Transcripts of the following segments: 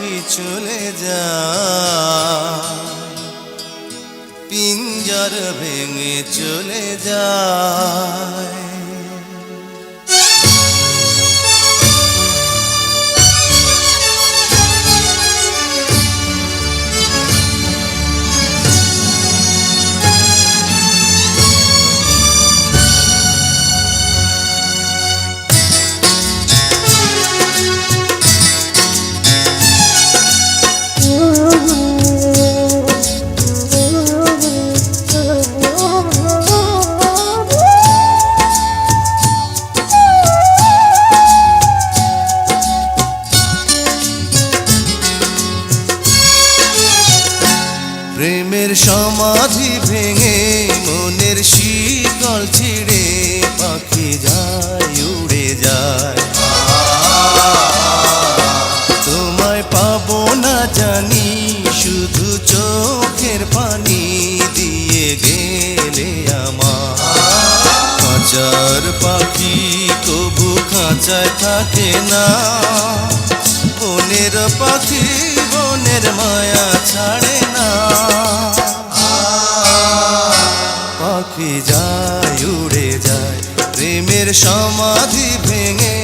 পাখি চলে যায়, পিঞ্জর ভেঙে চলে যায়। প্রেমের সমাধি ভেঙে মনের শিকল ছিঁড়ে পাখি যায় উড়ে যায়। তোমায় পাবো না জানি, শুধু চোখের পানি দিয়ে গেলে আমার। খাঁচার পাখি কবু খাঁচায় থাকে না, বনের পাখি বনের মায়া ছাড়ে না। পাখি যায় উড়ে যায়, প্রেমের সমাধি ভেঙে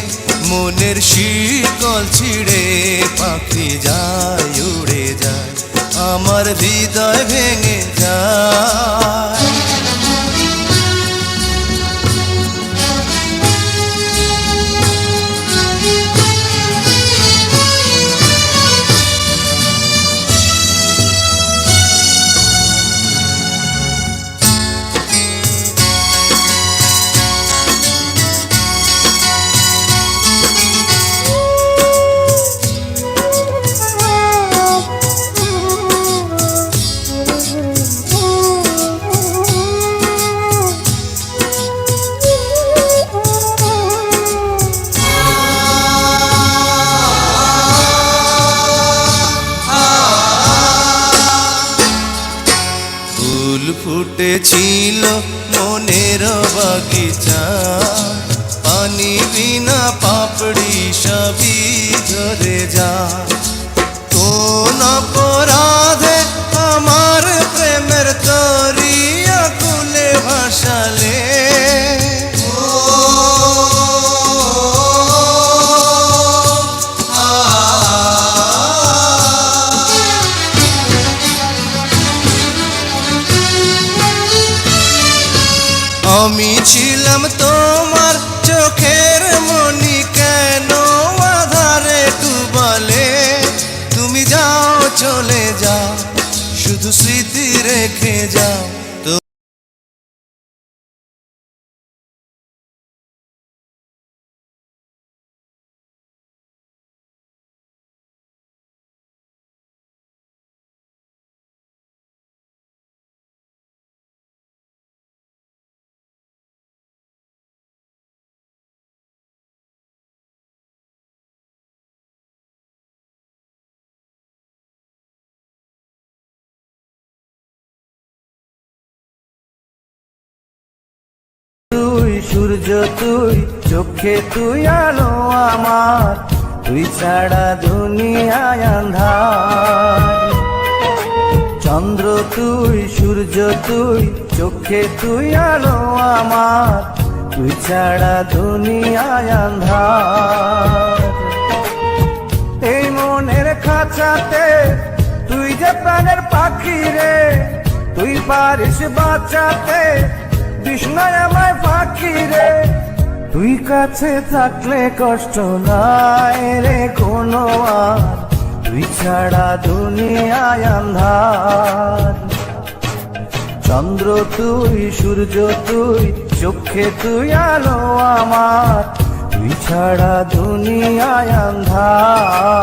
মনের শিকল ছিঁড়ে পাখি যায় উড়ে যায়, আমার হৃদয় ভেঙে যায়। ফুটেছিল মনের বাগিচা, পানি বিনা পাপড়ি সবই ঝরে যায়। কোন অপরাধে আমার প্রেমের তরিয়া কুলে ভাসালে, আমি ছিলাম তোমার চোখের মনি, কেন আধারে ডুবালে? তুমি যাও চলে যাও, শুধু স্মৃতি রেখে যাও। তুই সূর্য, তুই চোখে তুই আলো আমার, তুই ছাড়া দুনিয়ায় আঁধার। চন্দ্র তুই, সূর্য তুই, চোখে তুই আলো আমার, তুই ছাড়া দুনিয়ায় আঁধার। এই মনের খাঁচাতে তুই যে প্রাণের পাখি রে, তুই পারিস বাঁচাতে বিষ্ণায় আমায় পাখি রে। তুই কাছে থাকলে কষ্ট নাই রে কোনো আর, তুই ছাড়া দুনিয়ায় আঁধার। চন্দ্র তুই, সূর্য তুই, চোখে তুই আলো আমার, তুই ছাড়া দুনিয়ায় আঁধার।